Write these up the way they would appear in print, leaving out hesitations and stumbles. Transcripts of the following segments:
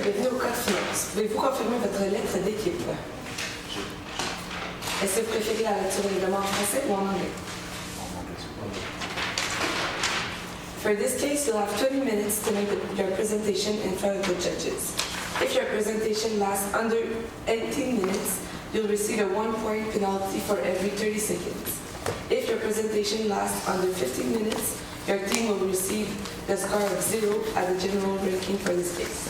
et bienvenue au Code Finance. Pouvez-vous confirmer votre lettre d'équipe? Est-ce que vous préférez la lecture du règlement en français ou en anglais? For this case, you'll have 20 minutes to make your presentation in front of the judges. If your presentation lasts under 18 minutes, you'll receive a 1-point penalty for every 30 seconds. If your presentation lasts under 15 minutes, your team will receive the score of 0 at the general ranking for this case.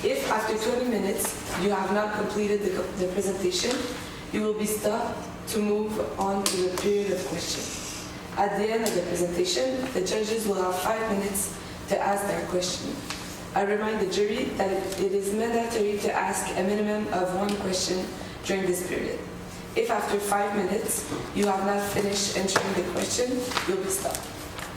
If after 20 minutes you have not completed the presentation, you will be stopped to move on to the period of questions. At the end of the presentation, the judges will have 5 minutes to ask their question. I remind the jury that it is mandatory to ask a minimum of 1 question during this period. If after 5 minutes you have not finished answering the question, you'll be stopped.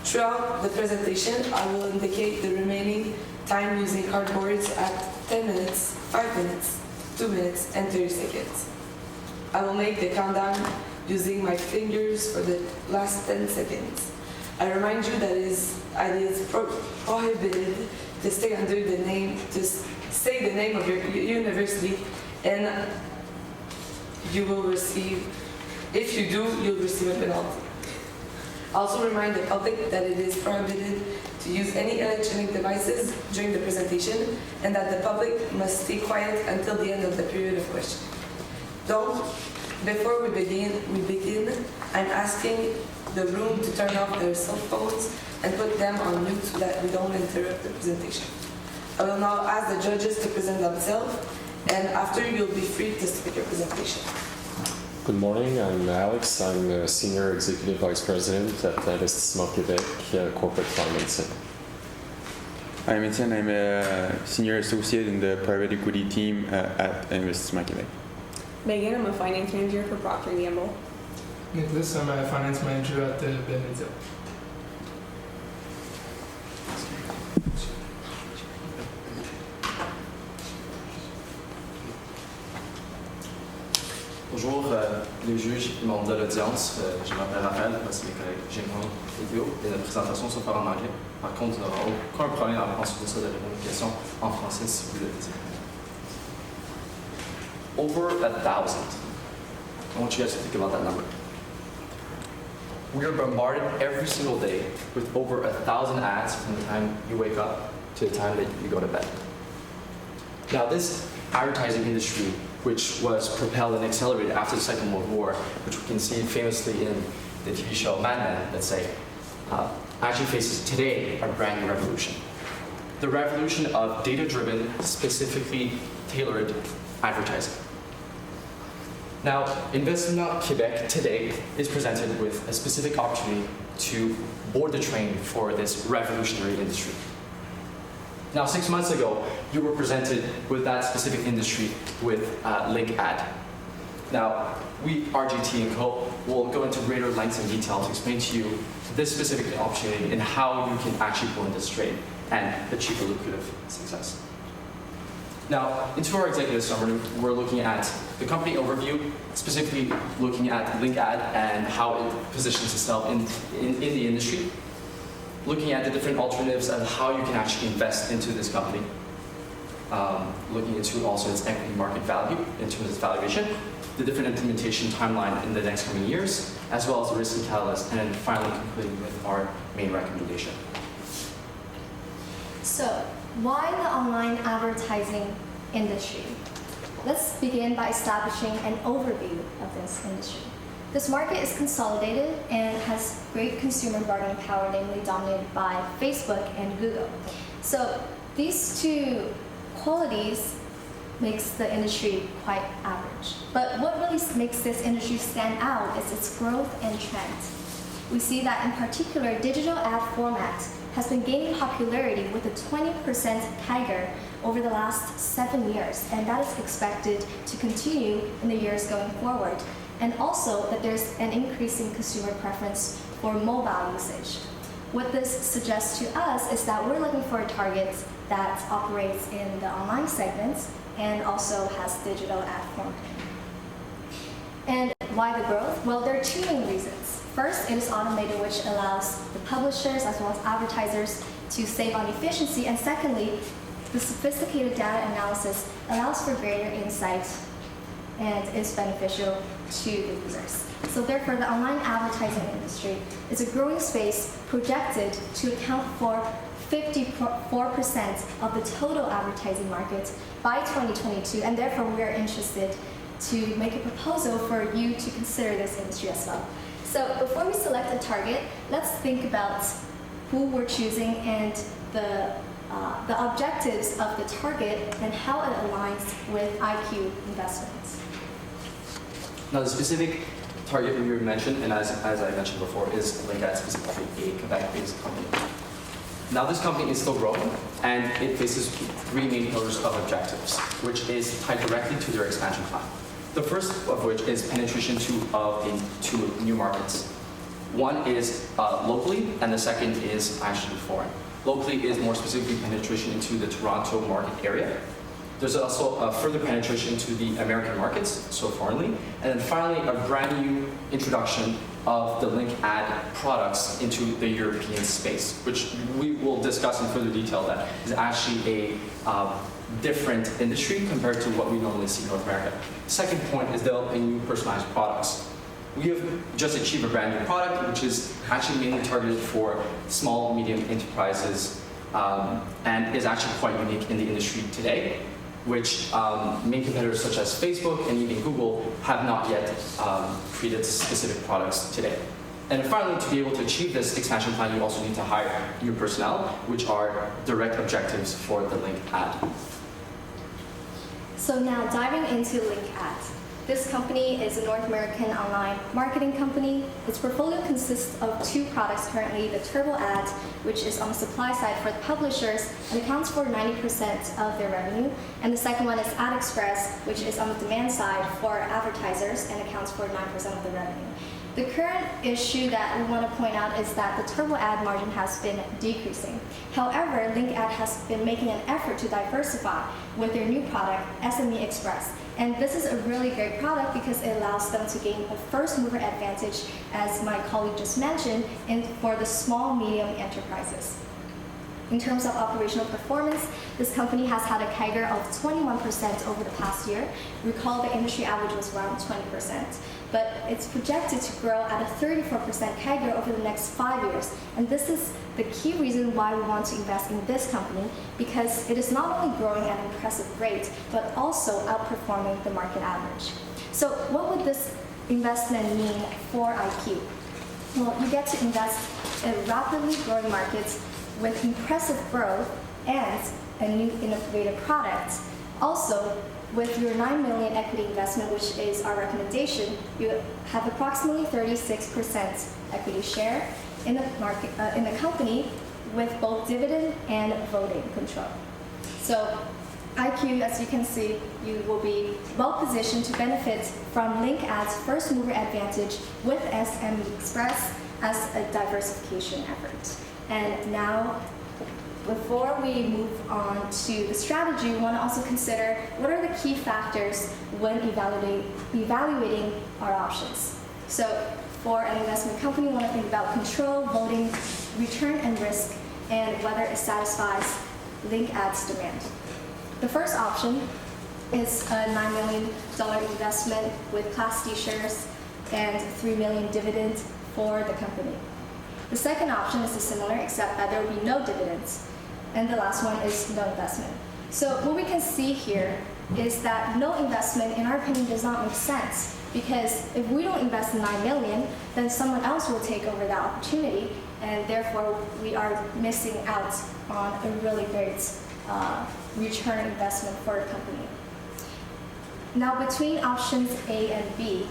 Throughout the presentation, I will indicate the remaining time using cardboards at 10 minutes, 5 minutes, 2 minutes, and 30 seconds. I will make the countdown using my fingers for the last 10 seconds. I remind you that it is prohibited to stay under the name, to say the name of your university, and you will receive, if you do, you'll receive a penalty. Also remind the public that it is prohibited to use any electronic devices during the presentation and that the public must stay quiet until the end of the period of questions. Donc, before we begin, I'm asking the room to turn off their cell phones and put them on mute so that we don't interrupt the presentation. I will now ask the judges to present themselves, and after you'll be free to speak your presentation. Good morning, I'm Alex. I'm a Senior Executive Vice President at Investissement Québec Corporate Financing. I'm Etienne. I'm a Senior Associate in the Private Equity team at Investissement Québec. Megan, I'm a Finance Manager for Procter & Gamble. Nicholas, I'm a Finance Manager at Benedito. Bonjour les juges et membres de l'audience. Je m'appelle Raphaël, voici mes collègues Jérémy et Théo, et notre présentation se fera en anglais. Par contre, nous n'aurons aucun problème ensuite de ça de répondre aux questions en français si vous le désirez. Over 1,000. I want you guys to think about that number. We are bombarded every single day with over 1,000 ads from the time you wake up to the time that you go to bed. Now, this advertising industry, which was propelled and accelerated after the Second World War, which we can see famously in the TV show Mad Men, let's say, actually faces today a brand new revolution. The revolution of data-driven, specifically tailored advertising. Now, Investissement Québec today is presented with a specific opportunity to board the train for this revolutionary industry. Now, 6 months ago, you were presented with that specific industry with Link Ad. Now, we, RGT & Co., will go into greater lengths and detail to explain to you this specific opportunity and how you can actually go in this trade and achieve a lucrative success. Now, into our executive summary, we're looking at the company overview, specifically looking at Link Ad and how it positions itself in the industry. Looking at the different alternatives and how you can actually invest into this company. Looking into also its equity market value in terms of its valuation, the different implementation timeline in the next coming years, as well as the risk and catalyst, and then finally concluding with our main recommendation. So, why the online advertising industry? Let's begin by establishing an overview of this industry. This market is consolidated and has great consumer bargaining power, namely dominated by Facebook and Google. So these two qualities makes the industry quite average. But what really makes this industry stand out is its growth and trend. We see that in particular, digital ad format has been gaining popularity with a 20% CAGR over the last 7 years, and that is expected to continue in the years going forward. And also that there's an increasing consumer preference for mobile usage. What this suggests to us is that we're looking for a target that operates in the online segments and also has digital ad formatting. And why the growth? Well, there are 2 main reasons. First, it is automated, which allows the publishers as well as advertisers to save on efficiency. And secondly, The sophisticated data analysis allows for greater insight and is beneficial to the users. So therefore, the online advertising industry is a growing space projected to account for 54% of the total advertising market by 2022, and therefore we are interested to make a proposal for you to consider this industry as well. So before we select a target, let's think about who we're choosing and the objectives of the target and how it aligns with IQ investments. Now, the specific target we mentioned, and as I mentioned before, is LinkAd, specifically a Quebec-based company. Now, this company is still growing, and it faces three main pillars of objectives, which is tied directly to their expansion plan. The first of which is penetration to new markets. One is locally, and the second is actually foreign. Locally is more specifically penetration into the Toronto market area. There's also a further penetration to the American markets, so foreignly. And then finally, a brand new introduction of the LinkAd products into the European space, which we will discuss in further detail. That is actually a different industry compared to what we normally see in North America. Second point is developing new personalized products. We have just achieved a brand new product, which is actually mainly targeted for small, medium enterprises, and is actually quite unique in the industry today, which main competitors such as Facebook and even Google have not yet created specific products today. And finally, to be able to achieve this expansion plan, you also need to hire new personnel, which are direct objectives for the LinkAd. So now diving into LinkAd. This company is a North American online marketing company. Its portfolio consists of two products currently, the Turbo Ad, which is on the supply side for the publishers and accounts for 90% of their revenue. And the second one is Ad Express, which is on the demand side for advertisers and accounts for 9% of the revenue. The current issue that we want to point out is that the Turbo Ad margin has been decreasing. However, LinkAd has been making an effort to diversify with their new product, SME Express. And this is a really great product because it allows them to gain a first mover advantage, as my colleague just mentioned, for the small, medium enterprises. In terms of operational performance, this company has had a CAGR of 21% over the past year. Recall the industry average was around 20%, but it's projected to grow at a 34% CAGR over the next 5 years. And this is the key reason why we want to invest in this company, because it is not only growing at an impressive rate, but also outperforming the market average. So what would this investment mean for IQ? Well, you get to invest in rapidly growing markets with impressive growth and a new innovative product. Also, with your $9 million equity investment, which is our recommendation, you have approximately 36% equity share in the market, in the company, with both dividend and voting control. So, IQ, as you can see, you will be well positioned to benefit from LinkAd's first mover advantage with SME Express as a diversification effort. And now, before we move on to the strategy, we want to also consider what are the key factors when evaluating our options. So for an investment company, we want to think about control, voting, return and risk, and whether it satisfies LinkAd's demand. The first option is a $9 million investment with Class D shares and $3 million dividend for the company. The second option is similar, except that there will be no dividends. And the last one is no investment. So what we can see here is that no investment, in our opinion, does not make sense, because if we don't invest in $9 million, then someone else will take over that opportunity, and therefore we are missing out on a really great return investment for a company. Now, between options A and B,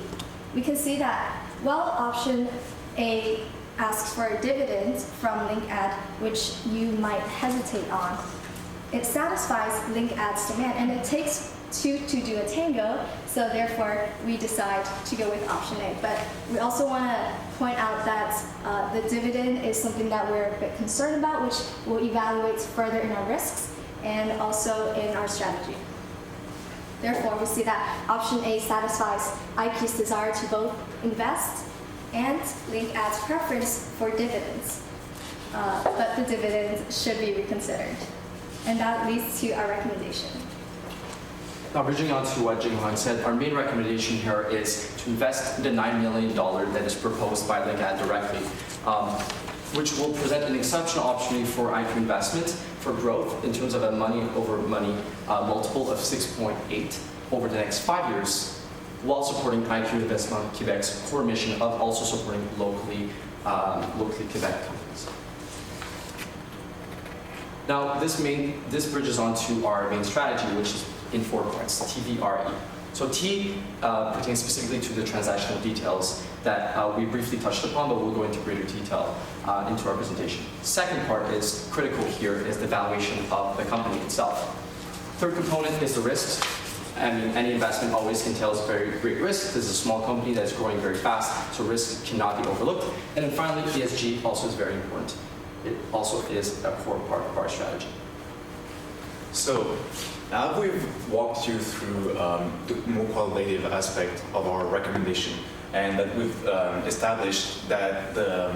we can see that while option A asks for a dividend from LinkAd, which you might hesitate on, it satisfies LinkAd's demand, and it takes two to do a tango, so therefore we decide to go with option A. But we also want to point out that the dividend is something that we're a bit concerned about, which we'll evaluate further in our risks and also in our strategy. Therefore, we see that option A satisfies IQ's desire to both invest and LinkAd's preference for dividends, but the dividends should be reconsidered. And that leads to our recommendation. Now, bridging on to what Jing Han said, our main recommendation here is to invest the $9 million that is proposed by LinkAd directly, which will present an exceptional opportunity for IQ Investment for growth in terms of a money over money multiple of 6.8 over the next 5 years, while supporting IQ Investment Quebec's core mission of also supporting locally Quebec companies. Now, this bridges onto our main strategy, which is in 4 points, TVRE. So T pertains specifically to the transactional details that we briefly touched upon, but we'll go into greater detail into our presentation. Second part is critical here is the valuation of the company itself. Third component is the risks. I mean, any investment always entails very great risk. This is a small company that's growing very fast, so risk cannot be overlooked. And then finally, ESG also is very important. It also is a core part of our strategy. So now we've walked you through the more qualitative aspect of our recommendation, and that we've established that the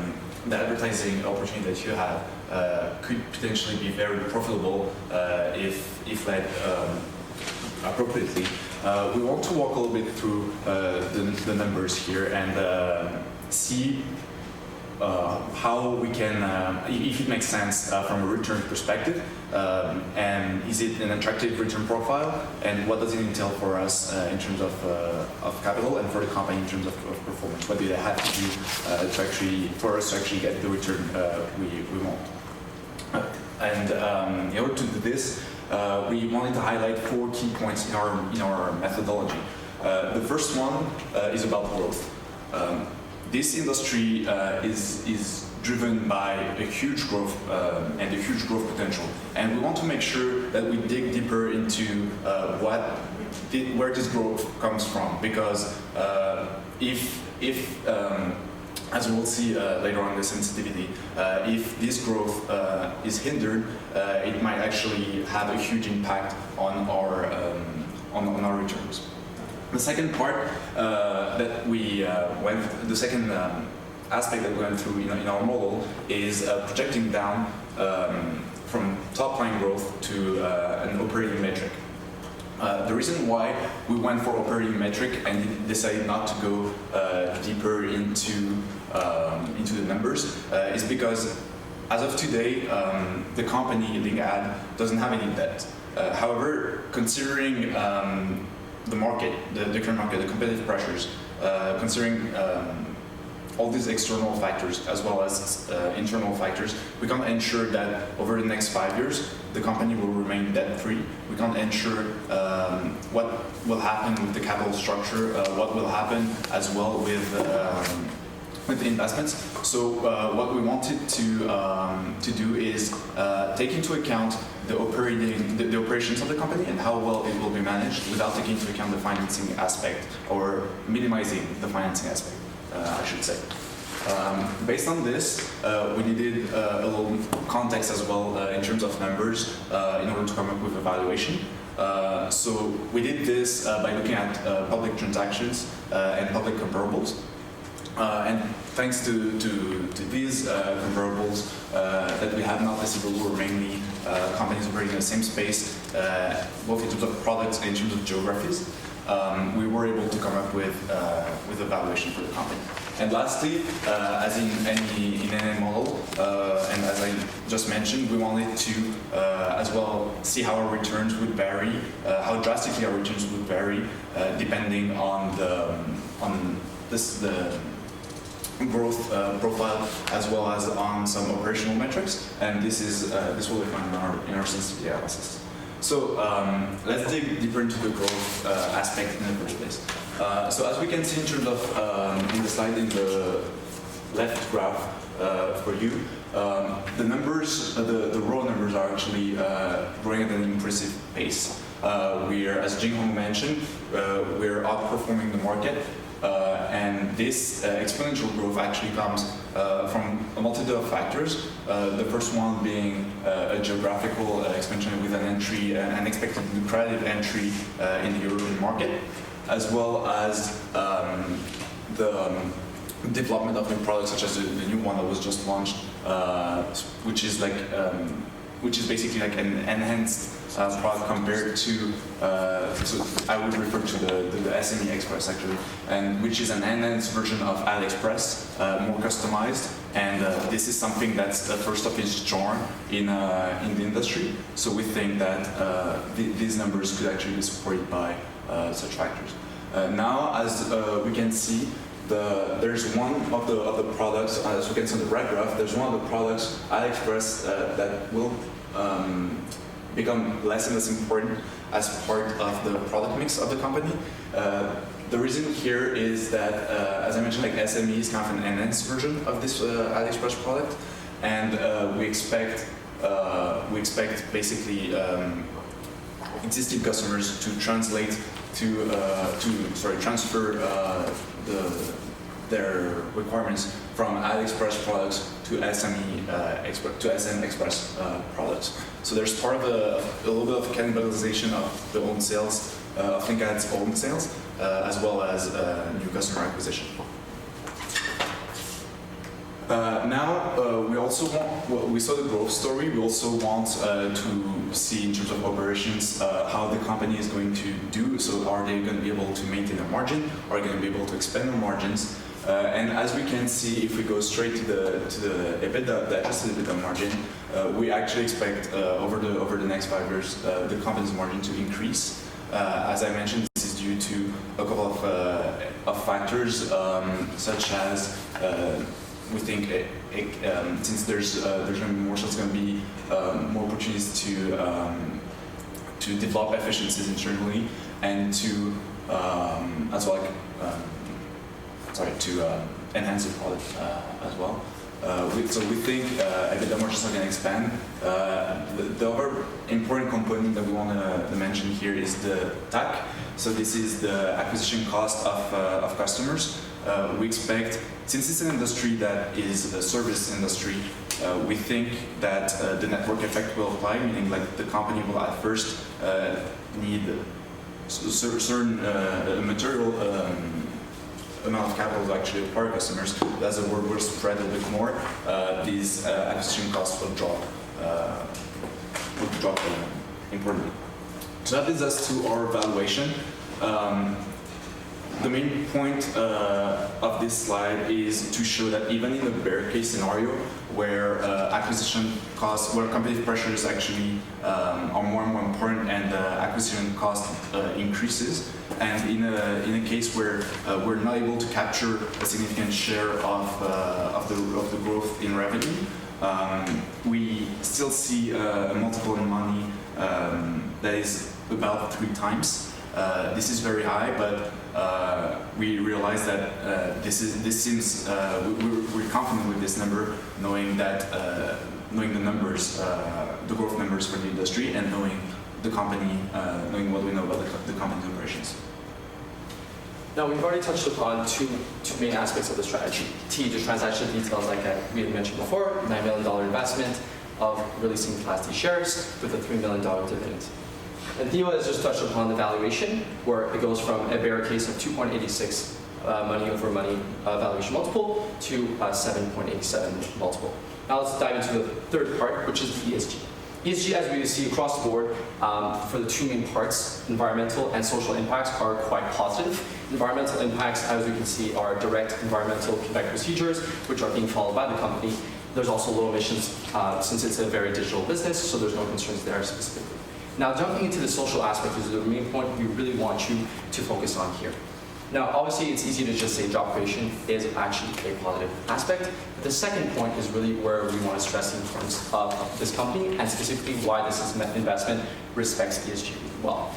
advertising opportunity that you have could potentially be very profitable if led appropriately. We want to walk a little bit through the numbers here and see how we can, if it makes sense from a return perspective, and is it an attractive return profile, and what does it entail for us in terms of capital and for the company in terms of performance? What do they have to do for us to actually get the return we want? And in order to do this, we wanted to highlight 4 key points in our methodology. The first one is about growth. This industry is driven by a huge growth and a huge growth potential, and we want to make sure that we dig deeper into where this growth comes from, because if as we'll see later on in the sensitivity, if this growth is hindered, it might actually have a huge impact on our returns. The second part that we the second aspect that we went through in our model is projecting down from top line growth to an operating metric. The reason why we went for operating metric and decided not to go deeper into the numbers is because as of today, the company LinkAd doesn't have any debt. However, considering the market, the current market, the competitive pressures, considering all these external factors as well as internal factors, we can't ensure that over the next 5 years the company will remain debt-free. We can't ensure what will happen with the capital structure, what will happen as well with the investments. So what we wanted to do is take into account the operations of the company and how well it will be managed without taking into account the financing aspect, or minimizing the financing aspect, I should say. Based on this, we needed a little context as well in terms of numbers in order to come up with a valuation. So we did this by looking at public transactions and public comparables. And thanks to these comparables that we have now visible were mainly companies operating in the same space, both in terms of products and in terms of geographies. We were able to come up with a valuation for the company. And lastly, as in any model, and as I just mentioned, we wanted to as well see how our returns would vary, how drastically our returns would vary, depending on the growth profile as well as on some operational metrics, and this will be found in our sensitivity analysis. So let's dig deeper into the growth aspect in the first place. So as we can see in terms of in the slide in the left graph for you, the numbers, the raw numbers are actually growing at an impressive pace. As Jing Hong mentioned, we're outperforming the market. And this exponential growth actually comes from a multitude of factors. The first one being a geographical expansion with an unexpected lucrative entry in the European market, as well as the development of new products, such as the new one that was just launched, which is like which is basically like an enhanced product compared to, so I would refer to the SME Express actually, and which is an enhanced version of AliExpress, more customized, and this is something that's the first of its genre in the industry. So we think that these numbers could actually be supported by such factors. Now, as we can see, there's one of the products, as we can see on the right graph, there's one of the products, AliExpress, that will become less and less important as part of the product mix of the company. The reason here is that, as I mentioned, like SME is kind of an enhanced version of this AliExpress product, and we expect basically existing customers to transfer their requirements from AliExpress products to SM Express products. So there's part of a little bit of cannibalization of the own sales, of ThinkAd's own sales, as well as new customer acquisition. Now, we also want, well, we saw the growth story, we also want to see in terms of operations how the company is going to do. So are they going to be able to maintain a margin? Are they going to be able to expand their margins? And as we can see, if we go straight to the EBITDA, the adjusted EBITDA margin, we actually expect over the next 5 years the company's margin to increase. As I mentioned, this is due to a couple of factors, such as we think since there's going to be more, so it's going to be more opportunities to develop efficiencies internally and to as well to enhance the product as well. So we think EBITDA margins are going to expand. The other important component that we want to mention here is the TAC. So this is the acquisition cost of customers. We expect, since it's an industry that is a service industry, we think that the network effect will apply, meaning like the company will at first need certain material amount of capital to actually acquire customers. But as the word will spread a bit more, these acquisition costs will drop importantly. So that leads us to our valuation. The main point of this slide is to show that even in the bear case scenario, where acquisition costs, where competitive pressures actually are more and more important, and acquisition cost increases, and in a case where we're not able to capture a significant share of the growth in revenue, we still see a multiple in money that is about 3 times. This is very high, but we realize that this seems we're confident with this number, knowing that knowing the numbers, the growth numbers for the industry, and knowing the company, knowing what we know about the company's operations. Now, we've already touched upon two main aspects of the strategy. The transaction details, like we had mentioned before, $9 million investment of releasing Class D shares with a $3 million dividend. And Theo has just touched upon the valuation, where it goes from a bear case of 2.86 money over money valuation multiple to 7.87 multiple. Now let's dive into the third part, which is ESG. ESG, as we see across the board, for the 2 main parts, environmental and social impacts, are quite positive. Environmental impacts, as we can see, are direct environmental Quebec procedures, which are being followed by the company. There's also low emissions, since it's a very digital business, so there's no concerns there specifically. Now, jumping into the social aspect is the main point we really want you to focus on here. Now, obviously, it's easy to just say job creation is actually a positive aspect, but the second point is really where we want to stress in terms of this company, and specifically why this investment respects ESG well.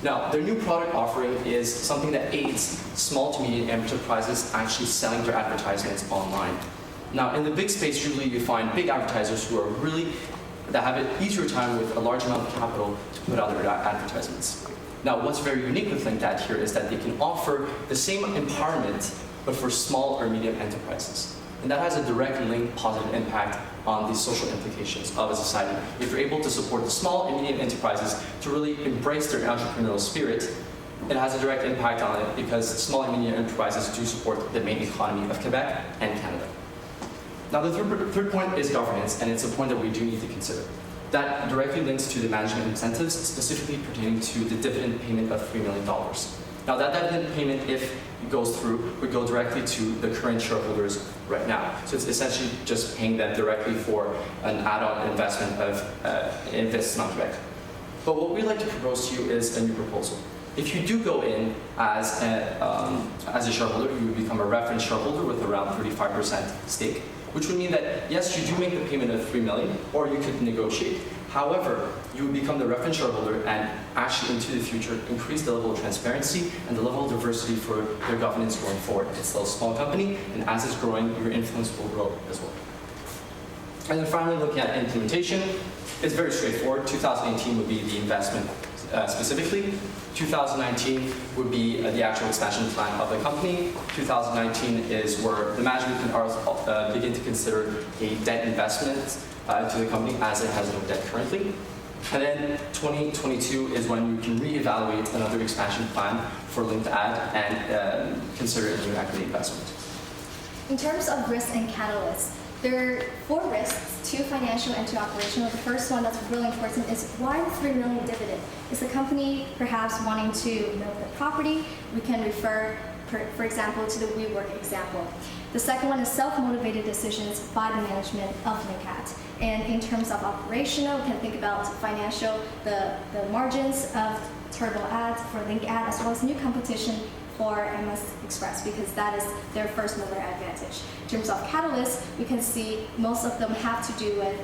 Now, their new product offering is something that aids small to medium enterprises actually selling their advertisements online. Now, in the big space, usually you find big advertisers who are that have an easier time with a large amount of capital to put out their advertisements. Now, what's very unique with ThinkAd here is that they can offer the same empowerment, but for small or medium enterprises. And that has a direct link, positive impact on the social implications of a society. If you're able to support the small and medium enterprises to really embrace their entrepreneurial spirit, it has a direct impact on it, because small and medium enterprises do support the main economy of Quebec and Canada. Now, the third point is governance, and it's a point that we do need to consider. that directly links to the management incentives, specifically pertaining to the dividend payment of $3 million. Now, that dividend payment, if it goes through, would go directly to the current shareholders right now. So it's essentially just paying them directly for an add-on investment of Investissement Québec. But what we'd like to propose to you is a new proposal. If you do go in as a shareholder, you would become a reference shareholder with around 35% stake, which would mean that, yes, you do make the payment of $3 million, or you could negotiate. However, you would become the reference shareholder and actually into the future increase the level of transparency and the level of diversity for their governance going forward. It's still a small company, and as it's growing, your influence will grow as well. And then finally, looking at implementation, it's very straightforward. 2018 would be the investment specifically. 2019 would be the actual expansion plan of the company. 2019 is where the management can begin to consider a debt investment to the company, as it has no debt currently. And then 2022 is when you can reevaluate another expansion plan for Linked Ad and consider a new equity investment. In terms of risks and catalysts, there are 4 risks, 2 financial and 2 operational. The first one that's really important is why the $3 million dividend? Is the company perhaps wanting to milk the property? We can refer, for example, to the WeWork example. The second one is self-motivated decisions by the management of LinkAd. And in terms of operational, we can think about financial, the margins of Turbo Ads for LinkAd, as well as new competition for MS Express, because that is their first mover advantage. In terms of catalysts, we can see most of them has to do with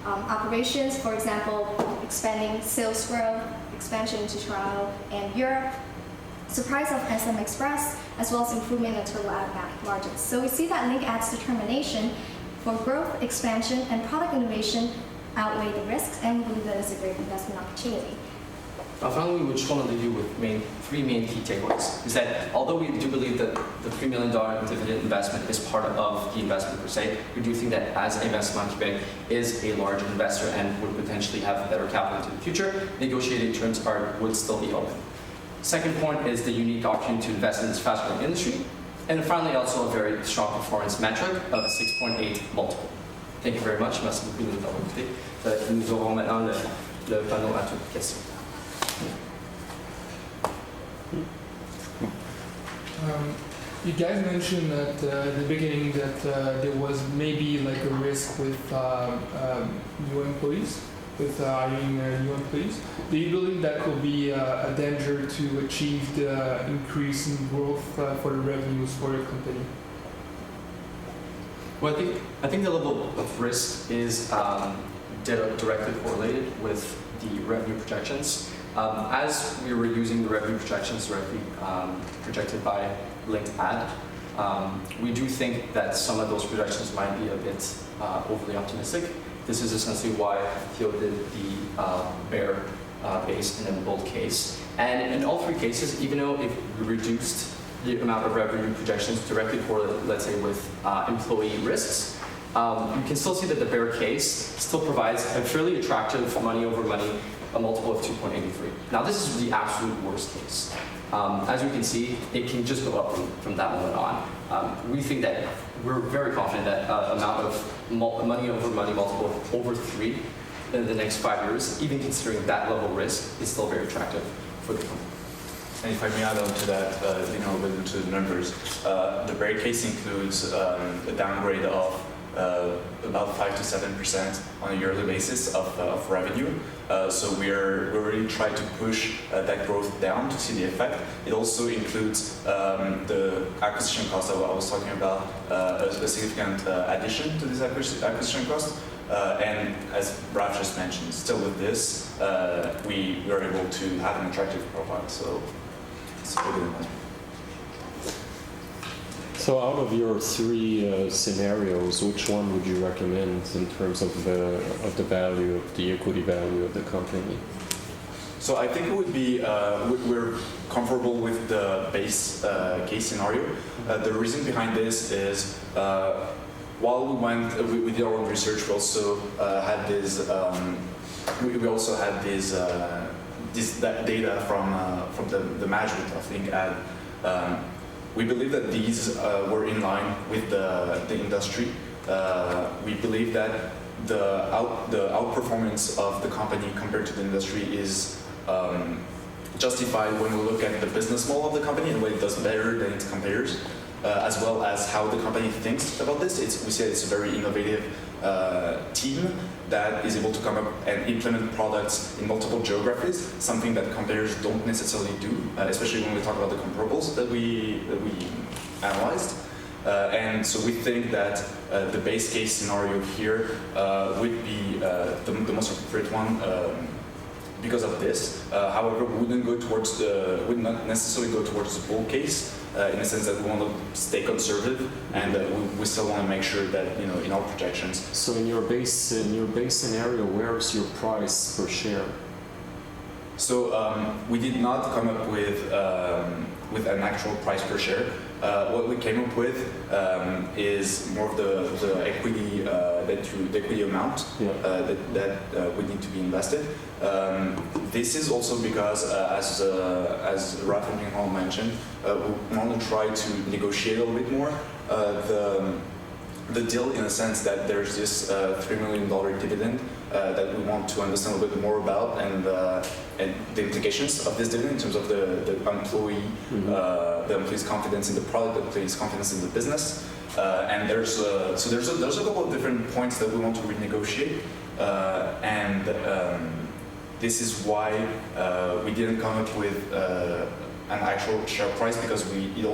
operations, for example, expanding sales growth, expansion to Toronto and Europe, surprise of SM Express, as well as improvement in Turbo Ad margins. So we see that LinkAd's determination for growth, expansion, and product innovation outweigh the risks, and we believe that it's a great investment opportunity. Finally, we just want to leave you with 3 main key takeaways. Is that although we do believe that the $3 million dividend investment is part of the investment per se, we do think that as Investissement Québec is a large investor and would potentially have better capital into the future, negotiating terms would still be open. Second point is the unique opportunity to invest in this fast-growing industry. And finally, also a very strong performance metric of a 6.8 multiple. Thank you very much. Merci beaucoup de nous avoir écoutés. Nous aurons maintenant le panneau à toutes questions. You guys mentioned at the beginning that there was maybe like a risk with new employees, with hiring new employees. Do you believe that will be a danger to achieve the increase in growth for the revenues for the company? Well, I think the level of risk is directly correlated with the revenue projections. As we were using the revenue projections directly projected by Linked Ad, we do think that some of those projections might be a bit overly optimistic. This is essentially why Theo did the bear base and then bull case. And in all 3 cases, even though if we reduced the amount of revenue projections directly correlated, let's say, with employee risks, you can still see that the bear case still provides a fairly attractive money over money, a multiple of 2.83. Now, this is the absolute worst case. As you can see, it can just go up from that moment on. We think that we're very confident that amount of money over money multiple of over 3 in the next 5 years, even considering that level of risk, is still very attractive for the company. And if I may add on to that, a little bit into the numbers, the bear case includes a downgrade of about 5 to 7% on a yearly basis of revenue. So we really try to push that growth down to see the effect. It also includes the acquisition cost that I was talking about, a significant addition to this acquisition cost. And as Brad just mentioned, still with this, we are able to have an attractive profile. So it's a good investment. So out of your 3 scenarios, which one would you recommend in terms of the value, of the equity value of the company? So I think it would be, we're comfortable with the base case scenario. The reason behind this is, while we did our own research, we also had this, that data from the management of LinkAd. We believe that these were in line with the industry. We believe that the outperformance of the company compared to the industry is justified when we look at the business model of the company and what it does better than its competitors, as well as how the company thinks about this. We see it's a very innovative team that is able to come up and implement products in multiple geographies, something that competitors don't necessarily do, especially when we talk about the comparables that we analyzed. And so we think that the base case scenario here would be the most appropriate one because of this. However, we would not necessarily go towards the bull case in the sense that we want to stay conservative, and we still want to make sure that in our projections. So in your base scenario, where is your price per share? So we did not come up with an actual price per share. What we came up with is more of the equity, the equity amount that would need to be invested. This is also because, as Ralph and Minghong mentioned, we want to try to negotiate a little bit more the deal, in a sense that there's this $3 million dividend that we want to understand a little bit more about, and the implications of this dividend in terms of the employee, the employee's confidence in the product, the employee's confidence in the business, and there's a couple of different points that we want to renegotiate, and this is why we didn't come up with an actual share price, because it will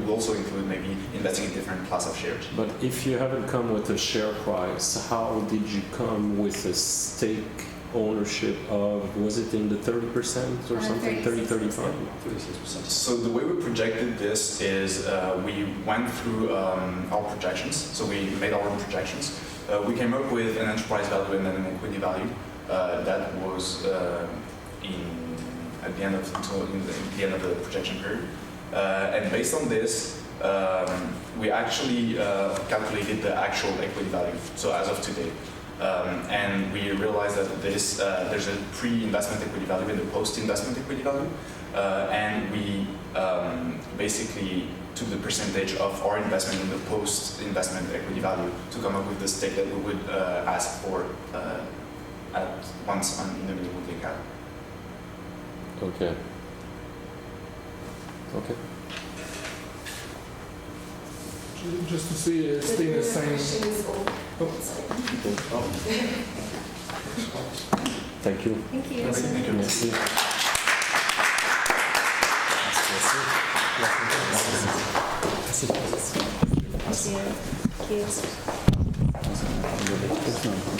also include maybe investing in different class of shares. But if you haven't come with a share price, how did you come with a stake ownership of, was it in the 30% or something? 35? 36%. So the way we projected this is we went through our projections. So we made our own projections. We came up with an enterprise value and then an equity value that was at the end of the projection period. And based on this, we actually calculated the actual equity value, so as of today. And we realized that there's a pre-investment equity value and a post-investment equity value. And we basically took the percentage of our investment in the post-investment equity value to come up with the stake that we would ask for at once in the minimum take out. Okay. Okay. Just to see, stay the same. Question is over. Oh. Sorry. Thank you. Thank you. Thank you. Merci. Thank you. Thank you.